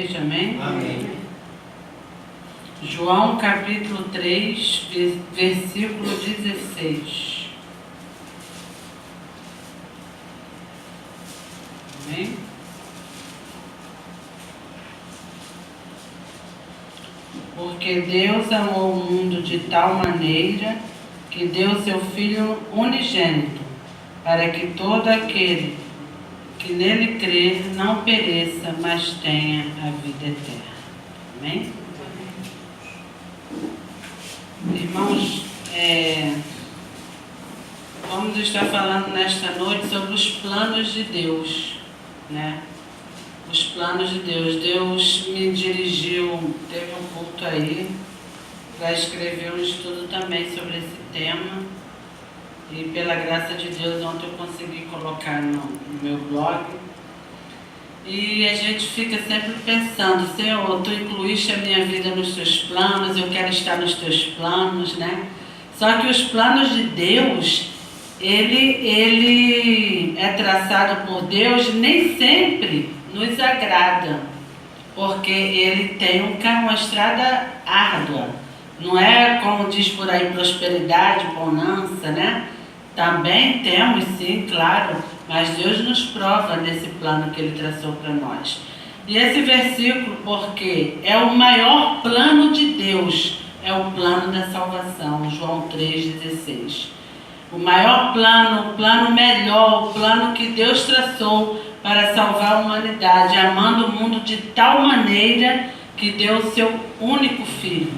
Amém? Amém. João capítulo 3, versículo 16. Amém? Porque Deus amou o mundo de tal maneira que deu seu Filho unigênito, para que todo aquele que nele crer não pereça, mas tenha a vida eterna. Amém? Irmãos, vamos estar falando nesta noite sobre os planos de Deus, né? Os planos de Deus. Deus me dirigiu, teve um culto aí, para escrever um estudo também sobre esse tema. E pela graça de Deus, ontem eu consegui colocar no meu blog. E a gente fica sempre pensando: Senhor, Tu incluíste a minha vida nos Teus planos, eu quero estar nos Teus planos, né? Só que os planos de Deus, ele é traçado por Deus, nem sempre nos agrada, porque Ele tem uma estrada árdua. Não é como diz por aí, prosperidade, bonança, né? Também temos, sim, claro, mas Deus nos prova nesse plano que Ele traçou para nós. E esse versículo, porque é o maior plano de Deus, é o plano da salvação, João 3,16. O maior plano, o plano melhor, o plano que Deus traçou para salvar a humanidade, amando o mundo de tal maneira que deu o seu único Filho,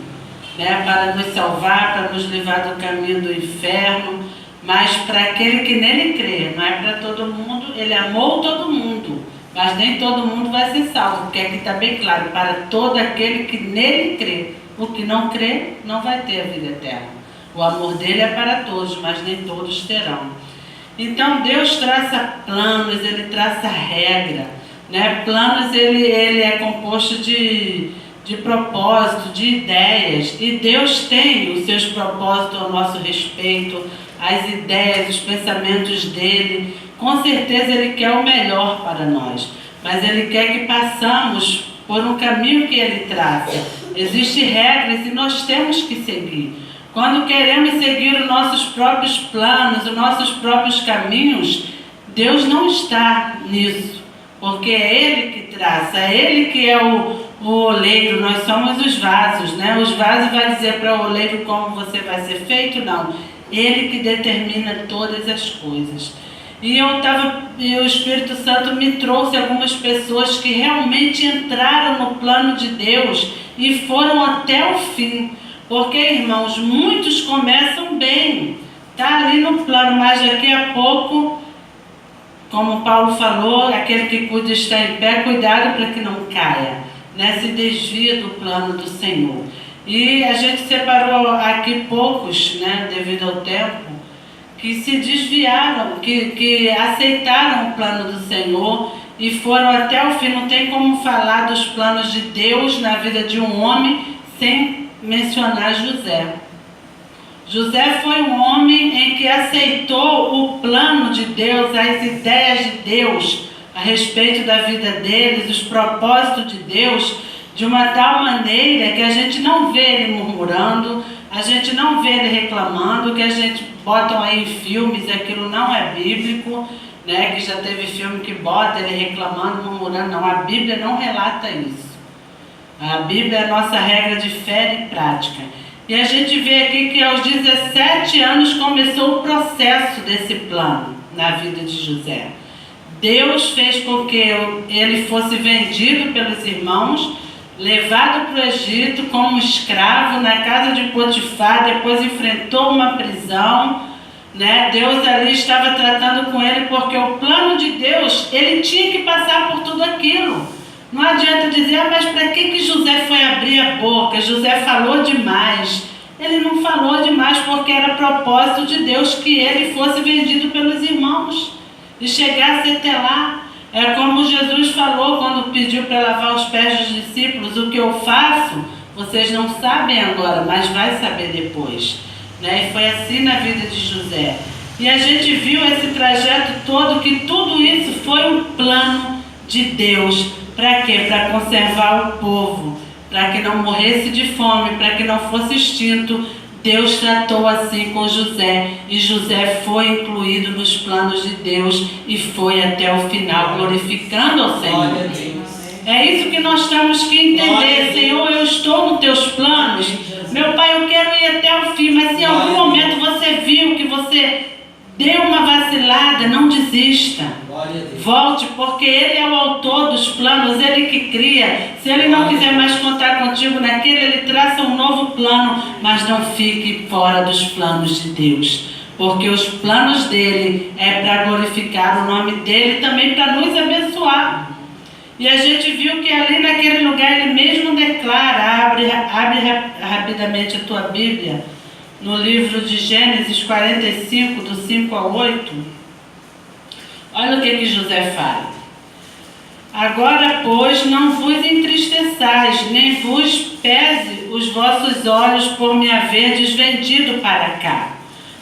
né, para nos salvar, para nos levar do caminho do inferno. Mas para aquele que nele crê, não é para todo mundo. Ele amou todo mundo, mas nem todo mundo vai ser salvo, porque aqui está bem claro: para todo aquele que nele crê. O que não crê não vai ter a vida eterna. O amor dele é para todos, mas nem todos terão. Então Deus traça planos, Ele traça regra, né? Planos, ele é composto de propósito, de ideias, e Deus tem os seus propósitos ao nosso respeito, as ideias, os pensamentos dele. Com certeza Ele quer o melhor para nós, mas Ele quer que passamos por um caminho que Ele traça. Existem regras e nós temos que seguir. Quando queremos seguir os nossos próprios planos, os nossos próprios caminhos, Deus não está nisso, porque é Ele que traça, é Ele que é o oleiro, nós somos os vasos, né? Os vasos vai dizer para o oleiro como você vai ser feito? Não. Ele que determina todas as coisas. E o Espírito Santo me trouxe algumas pessoas que realmente entraram no plano de Deus e foram até o fim. Porque, irmãos, muitos começam bem, está ali no plano, mas daqui a pouco, como Paulo falou, aquele que cuida está em pé, cuidado para que não caia, né? Se desvia do plano do Senhor. E a gente separou aqui poucos, né, devido ao tempo, que se desviaram, que aceitaram o plano do Senhor e foram até o fim. Não tem como falar dos planos de Deus na vida de um homem sem mencionar José. José foi um homem em que aceitou o plano de Deus, as ideias de Deus a respeito da vida deles, os propósitos de Deus, de uma tal maneira que a gente não vê ele murmurando, a gente não vê ele reclamando, que a gente botam aí em filmes, aquilo não é bíblico, né? Que já teve filme que bota ele reclamando, murmurando. Não, a Bíblia não relata isso. A Bíblia é a nossa regra de fé e prática. E a gente vê aqui que aos 17 anos começou o processo desse plano na vida de José. Deus fez com que ele fosse vendido pelos irmãos, levado para o Egito como escravo na casa de Potifar, depois enfrentou uma prisão, né? Deus ali estava tratando com ele, porque o plano de Deus, ele tinha que passar por tudo aquilo. Não adianta dizer: mas para que José foi abrir a boca? José falou demais. Ele não falou demais porque era propósito de Deus que ele fosse vendido pelos irmãos e chegasse até lá. É como Jesus falou quando pediu para lavar os pés dos discípulos: o que eu faço, vocês não sabem agora, mas vai saber depois. Né? E foi assim na vida de José. E a gente viu esse trajeto todo, que tudo isso foi um plano de Deus Para quê? Para conservar o povo, para que não morresse de fome, para que não fosse extinto. Deus tratou assim com José, e José foi incluído nos planos de Deus e foi até o final, glorificando ao Senhor. É isso que nós temos que entender. Senhor, eu estou nos teus planos. Meu Pai, eu quero ir até o fim, mas se em algum momento você viu que você deu uma vacilada, não desista. Volte, porque Ele é o autor dos planos, Ele que cria. Se Ele não quiser mais contar contigo naquele, Ele traça um novo plano, mas não fique fora dos planos de Deus. Porque os planos dEle é para glorificar o nome dEle e também para nos abençoar. E a gente viu que ali naquele lugar Ele mesmo declara, abre rapidamente a tua Bíblia, no livro de Gênesis 45, do 5 ao 8, olha o que José fala. Agora, pois, não vos entristeçais, nem vos pese os vossos olhos por me haverdes vendido para cá,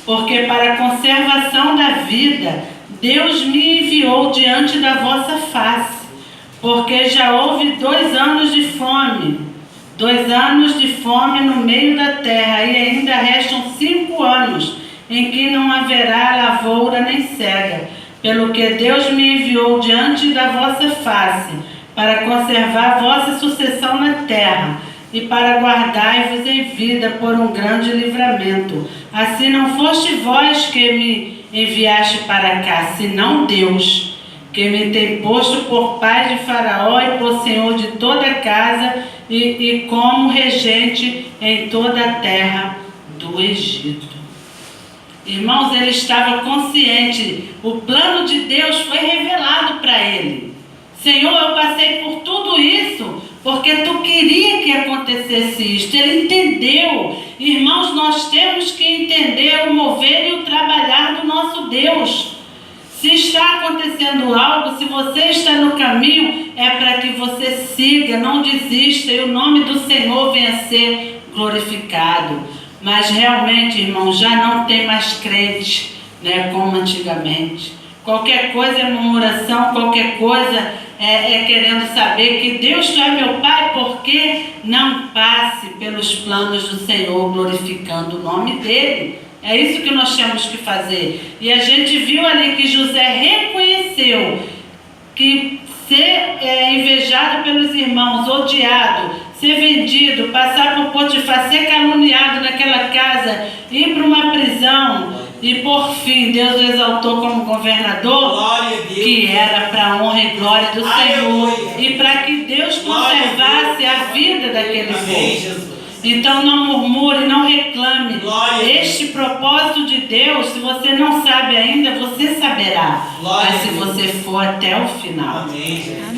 porque para a conservação da vida Deus me enviou diante da vossa face, porque já houve 2 anos de fome, 2 anos de fome no meio da terra, e ainda restam 5 anos, em que não haverá lavoura nem cega, pelo que Deus me enviou diante da vossa face, para conservar vossa sucessão na terra, e para guardar-vos em vida por um grande livramento. Assim não foste vós que me enviaste para cá, senão Deus, que me tem posto por pai de Faraó e por senhor de toda a casa e como regente em toda a terra do Egito. Irmãos, ele estava consciente, o plano de Deus foi revelado para ele. Senhor, eu passei por tudo isso porque tu queria que acontecesse isto. Ele entendeu. Irmãos, nós temos que entender o mover e o trabalhar do nosso Deus. Se está acontecendo algo, se você está no caminho, é para que você siga, não desista e o nome do Senhor venha a ser glorificado. Mas realmente, irmãos, já não tem mais crente, né, como antigamente. Qualquer coisa é murmuração, qualquer coisa é querendo saber que Deus tu é meu Pai, porque não passe pelos planos do Senhor, glorificando o nome dEle. É isso que nós temos que fazer. E a gente viu ali que José reconheceu que ser invejado pelos irmãos, odiado, ser vendido, passar por Potifar, ser caluniado naquela casa, ir para uma prisão e por fim Deus o exaltou como governador, que era para a honra e glória do Senhor e para que Deus conservasse a vida daquele povo. Então não murmure, não reclame. Este propósito de Deus, se você não sabe ainda, você saberá. Mas se você for até o final,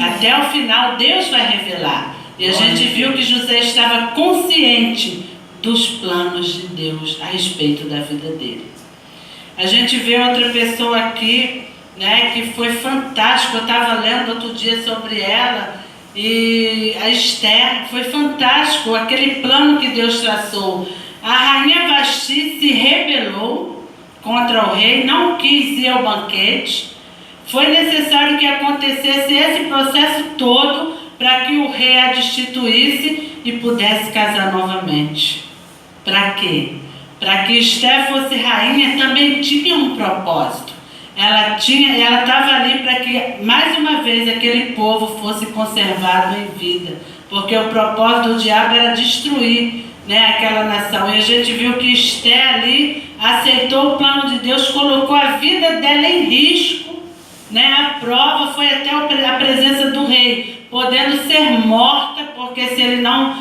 até o final Deus vai revelar. E a gente viu que José estava consciente dos planos de Deus a respeito da vida dele. A gente vê outra pessoa aqui, né, que foi fantástico. Eu estava lendo outro dia sobre ela. E a Esther, foi fantástico aquele plano que Deus traçou. A rainha Vasti se rebelou contra o rei, não quis ir ao banquete. Foi necessário que acontecesse esse processo todo para que o rei a destituísse e pudesse casar novamente. Para quê? Para que Esther fosse rainha também tinha um propósito. Ela estava ali para que, mais uma vez, aquele povo fosse conservado em vida. Porque o propósito do diabo era destruir, né, aquela nação. E a gente viu que Esther ali aceitou o plano de Deus, colocou a vida dela em risco. Né? A prova foi até a presença do rei, podendo ser morta, porque se ele não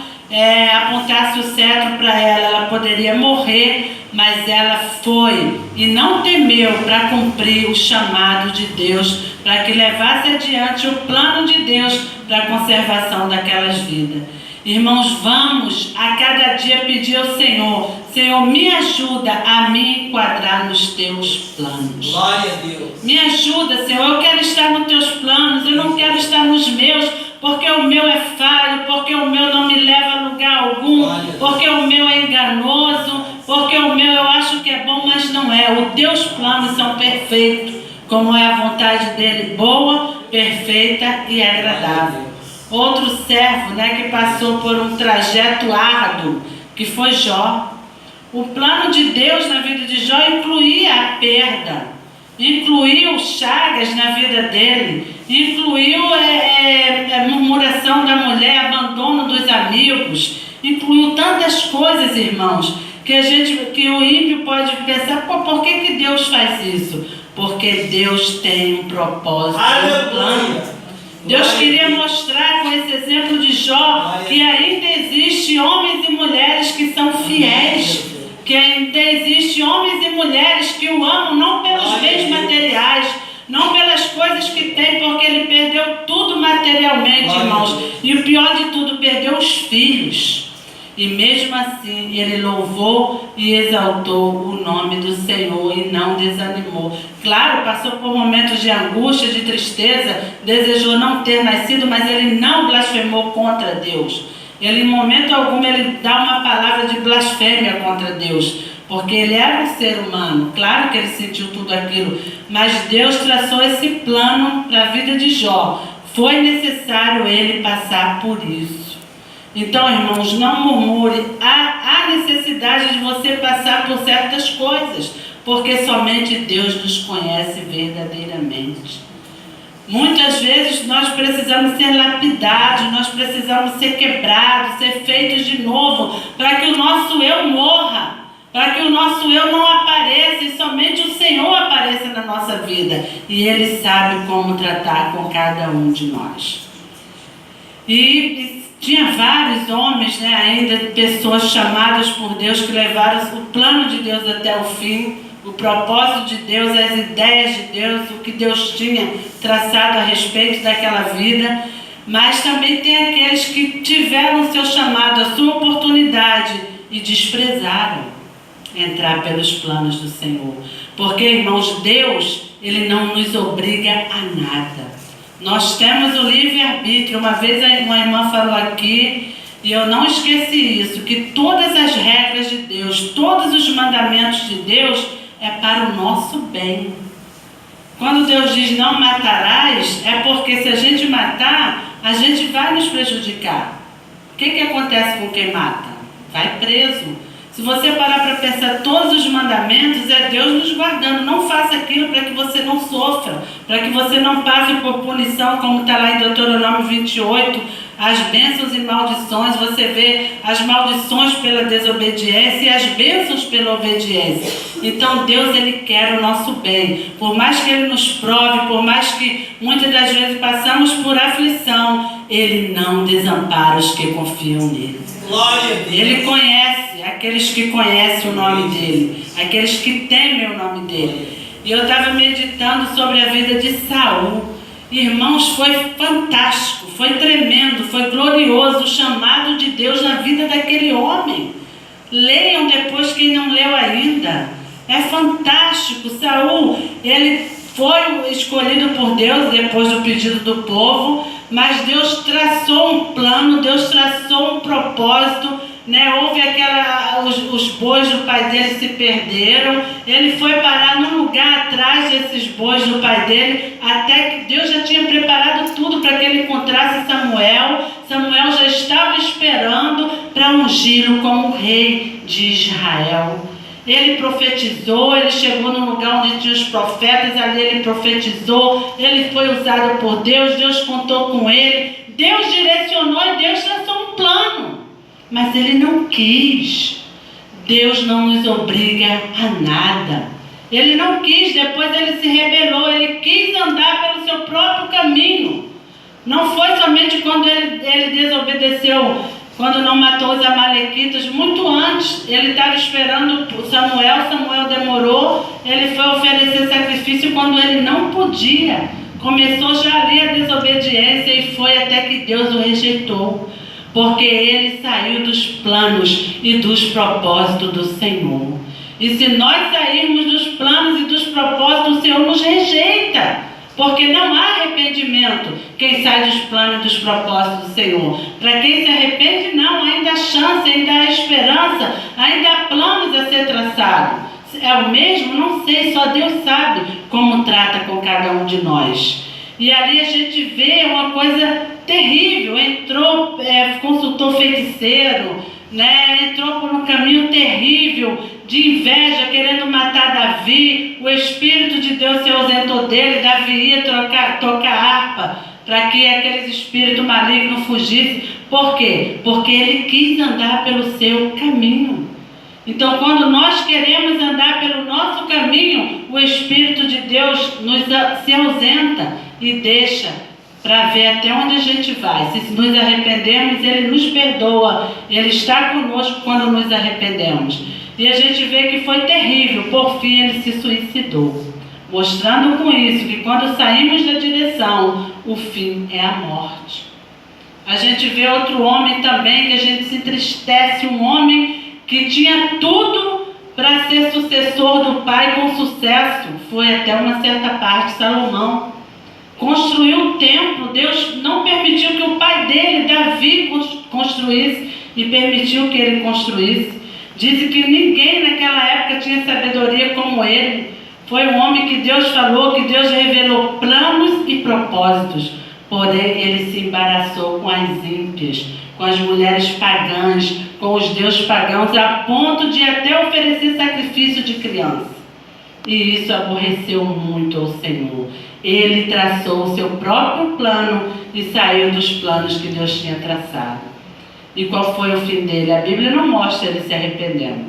apontasse o cetro para ela, ela poderia morrer. Mas ela foi e não temeu para cumprir o chamado de Deus, para que levasse adiante o plano de Deus para a conservação daquelas vidas. Irmãos, vamos a cada dia pedir ao Senhor: Senhor, me ajuda a me enquadrar nos teus planos. Glória a Deus. Me ajuda, Senhor, eu quero estar nos teus planos, eu não quero estar nos meus, porque o meu é falho, porque o meu não me leva a lugar algum, porque o meu é enganoso, porque o meu eu acho que é bom, mas não é. Os teus planos são perfeitos, como é a vontade dele, boa, perfeita e agradável. outro servo, né, que passou por um trajeto árduo, que foi Jó. O plano de Deus na vida de Jó incluía a perda, incluiu chagas na vida dele, incluiu murmuração da mulher, abandono dos amigos, incluiu tantas coisas, irmãos, que o ímpio pode pensar, por que Deus faz isso? Porque Deus tem um propósito, um plano. Deus queria mostrar com esse exemplo de Jó que ainda existe homens e mulheres que são fiéis, que ainda existe homens e mulheres que o amam não pelos bens materiais, não pelas coisas que tem, porque ele perdeu tudo materialmente, irmãos. E o pior de tudo, perdeu os filhos. E mesmo assim, ele louvou e exaltou o nome do Senhor e não desanimou. Claro, passou por momentos de angústia, de tristeza, desejou não ter nascido, mas ele não blasfemou contra Deus. Ele, em momento algum, ele dá uma palavra de blasfêmia contra Deus, porque ele era um ser humano. Claro que ele sentiu tudo aquilo, mas Deus traçou esse plano para a vida de Jó. Foi necessário ele passar por isso. Então, irmãos, não murmure. Há necessidade de você passar por certas coisas, porque somente Deus nos conhece verdadeiramente. Muitas vezes nós precisamos ser lapidados, nós precisamos ser quebrados, ser feitos de novo, para que o nosso eu morra, para que o nosso eu não apareça e somente o Senhor apareça na nossa vida. E Ele sabe como tratar com cada um de nós. E tinha vários homens, né, ainda pessoas chamadas por Deus que levaram o plano de Deus até o fim, o propósito de Deus, as ideias de Deus, o que Deus tinha traçado a respeito daquela vida. Mas também tem aqueles que tiveram o seu chamado, a sua oportunidade e desprezaram entrar pelos planos do Senhor. Porque, irmãos, Deus, Ele não nos obriga a nada. Nós temos o livre-arbítrio. Uma vez uma irmã falou aqui, e eu não esqueci isso, que todas as regras de Deus, todos os mandamentos de Deus é para o nosso bem. Quando Deus diz não matarás, é porque se a gente matar, a gente vai nos prejudicar. O que acontece com quem mata? Vai preso. Se você parar para pensar, todos os mandamentos é Deus nos guardando. Não faça aquilo para que você não sofra, para que você não passe por punição, como está lá em Deuteronômio 28, as bênçãos e maldições. Você vê as maldições pela desobediência e as bênçãos pela obediência. Então Deus, Ele quer o nosso bem. Por mais que Ele nos prove, por mais que muitas das vezes passamos por aflição, Ele não desampara os que confiam nele. Ele conhece aqueles que conhecem o nome dele, aqueles que temem o nome dele. E eu estava meditando sobre a vida de Saul. Irmãos, foi fantástico, foi tremendo, foi glorioso o chamado de Deus na vida daquele homem. Leiam depois quem não leu ainda. É fantástico. Saul, ele foi escolhido por Deus depois do pedido do povo, mas Deus traçou um plano, Deus traçou um propósito, né? Houve os bois do pai dele se perderam, ele foi parar num lugar atrás desses bois do pai dele, até que Deus já tinha preparado tudo para que ele encontrasse Samuel. Samuel já estava esperando para ungí-lo como rei de Israel. Ele profetizou, ele chegou num lugar onde tinha os profetas, ali ele profetizou, ele foi usado por Deus, Deus contou com ele, Deus direcionou e Deus traçou um plano. Mas ele não quis. Deus não nos obriga a nada. Ele não quis, depois ele se rebelou, ele quis andar pelo seu próprio caminho. Não foi somente quando ele desobedeceu, quando não matou os amalequitas, muito antes. Ele estava esperando Samuel, Samuel demorou, ele foi oferecer sacrifício quando ele não podia. Começou já ali a desobediência e foi até que Deus o rejeitou. Porque ele saiu dos planos e dos propósitos do Senhor. E se nós sairmos dos planos e dos propósitos, o Senhor nos rejeita. Porque não há arrependimento quem sai dos planos e dos propósitos do Senhor. Para quem se arrepende, não, ainda há chance, ainda há esperança, ainda há planos a ser traçados. É o mesmo? Não sei, só Deus sabe como trata com cada um de nós. E ali a gente vê uma coisa terrível, entrou, consultou feiticeiro, né? Entrou por um caminho terrível de inveja, querendo matar Davi. O Espírito de Deus se ausentou dele, Davi ia tocar harpa para que aqueles espíritos malignos fugissem. Por quê? Porque ele quis andar pelo seu caminho. Então, quando nós queremos andar pelo nosso caminho, o Espírito de Deus se ausenta e deixa para ver até onde a gente vai. Se nos arrependermos, Ele nos perdoa. Ele está conosco quando nos arrependemos. E a gente vê que foi terrível. Por fim, ele se suicidou. Mostrando com isso que quando saímos da direção, o fim é a morte. A gente vê outro homem também que a gente se entristece. Um homem que tinha tudo para ser sucessor do pai com sucesso. Foi até uma certa parte Salomão. Construiu um templo. Deus não permitiu que o pai dele, Davi, construísse e permitiu que ele construísse. Dizem que ninguém naquela época tinha sabedoria como ele. Foi um homem que Deus falou, que Deus revelou planos e propósitos. Porém, ele se embaraçou com as ímpias, com as mulheres pagãs, com os deuses pagãos, a ponto de até oferecer sacrifício de criança. E isso aborreceu muito ao Senhor. Ele traçou o seu próprio plano e saiu dos planos que Deus tinha traçado. E qual foi o fim dele? A Bíblia não mostra ele se arrependendo.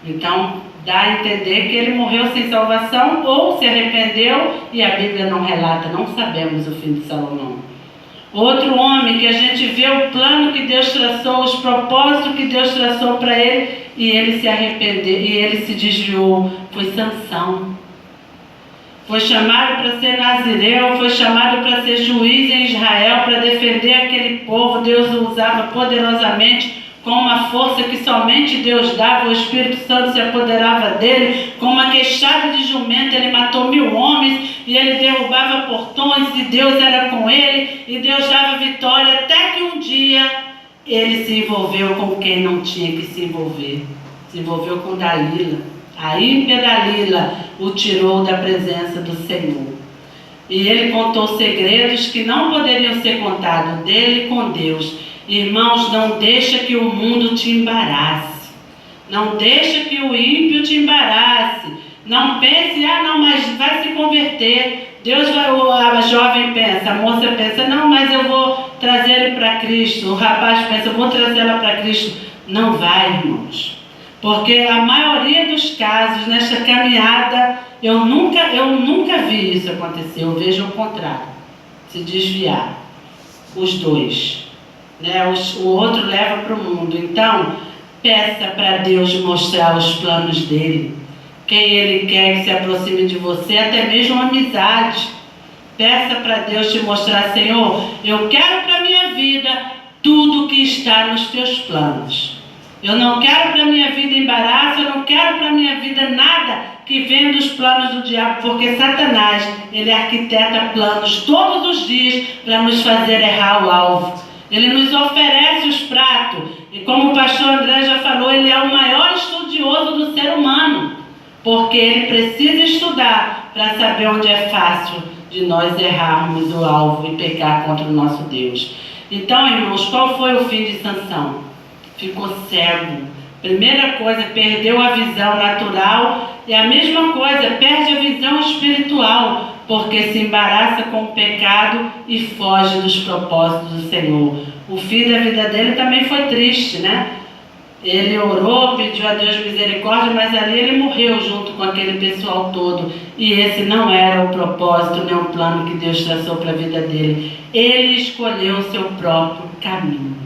Então, dá a entender que ele morreu sem salvação ou se arrependeu e a Bíblia não relata, não sabemos o fim de Salomão. Outro homem que a gente vê o plano que Deus traçou, os propósitos que Deus traçou para ele e ele se arrependeu e ele se desviou, foi Sansão. Foi chamado para ser nazireu, foi chamado para ser juiz em Israel, para defender aquele povo. Deus o usava poderosamente com uma força que somente Deus dava. O Espírito Santo se apoderava dele. Com uma queixada de jumento, ele matou 1000 homens e ele derrubava portões e Deus era com ele e Deus dava vitória, até que um dia ele se envolveu com quem não tinha que se envolver. Se envolveu com Dalila. A ímpia Dalila o tirou da presença do Senhor. E ele contou segredos que não poderiam ser contados dele com Deus. Irmãos, não deixa que o mundo te embarace. Não deixa que o ímpio te embarace. Não pense, não, mas vai se converter. Deus vai, a jovem pensa, a moça pensa, não, mas eu vou trazer ele para Cristo. O rapaz pensa, eu vou trazer ela para Cristo. Não vai, irmãos. Porque a maioria dos casos, nesta caminhada, eu nunca vi isso acontecer. Eu vejo o contrário. Se desviar. Os dois. Né? O outro leva para o mundo. Então, peça para Deus mostrar os planos dele. Quem ele quer que se aproxime de você, até mesmo amizade. Peça para Deus te mostrar, Senhor, eu quero para a minha vida tudo que está nos teus planos. Eu não quero para a minha vida embaraço, eu não quero para a minha vida nada que venha dos planos do diabo, porque Satanás, ele arquiteta planos todos os dias para nos fazer errar o alvo. Ele nos oferece os pratos, e como o pastor André já falou, ele é o maior estudioso do ser humano, porque ele precisa estudar para saber onde é fácil de nós errarmos o alvo e pecar contra o nosso Deus. Então, irmãos, qual foi o fim de Sansão? Ficou cego. Primeira coisa, perdeu a visão natural e a mesma coisa, perde a visão espiritual, porque se embaraça com o pecado e foge dos propósitos do Senhor. O fim da vida dele também foi triste, né? Ele orou, pediu a Deus misericórdia, mas ali ele morreu junto com aquele pessoal todo. E esse não era o propósito, nem o plano que Deus traçou para a vida dele. Ele escolheu o seu próprio caminho.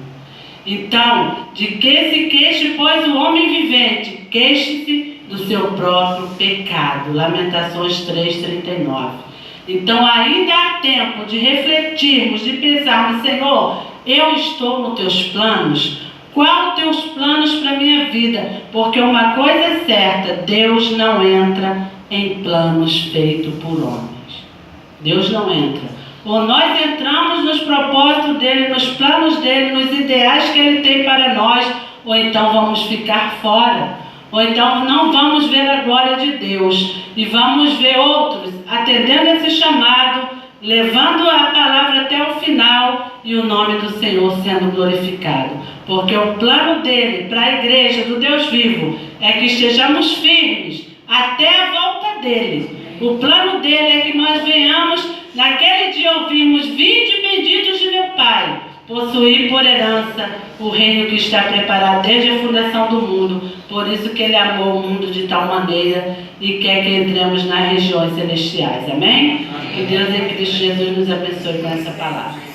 Então, de que se queixe, pois, o homem vivente? Queixe-se do seu próprio pecado. Lamentações 3:39. Então, ainda há tempo de refletirmos, de pensarmos, Senhor, eu estou nos teus planos? Quais os teus planos para a minha vida? Porque uma coisa é certa, Deus não entra em planos feitos por homens. Deus não entra. Ou nós entramos nos propósitos dele, nos planos dele, nos ideais que ele tem para nós, ou então vamos ficar fora. Ou então não vamos ver a glória de Deus e vamos ver outros atendendo esse chamado, levando a palavra até o final e o nome do Senhor sendo glorificado. Porque o plano dele para a igreja do Deus vivo é que estejamos firmes até a volta dele. O plano dele é que nós venhamos, naquele dia ouvirmos: vinde benditos de meu Pai, possuir por herança o reino que está preparado desde a fundação do mundo. Por isso que ele amou o mundo de tal maneira e quer que entremos nas regiões celestiais. Amém? Que Deus em Cristo Jesus nos abençoe com essa palavra.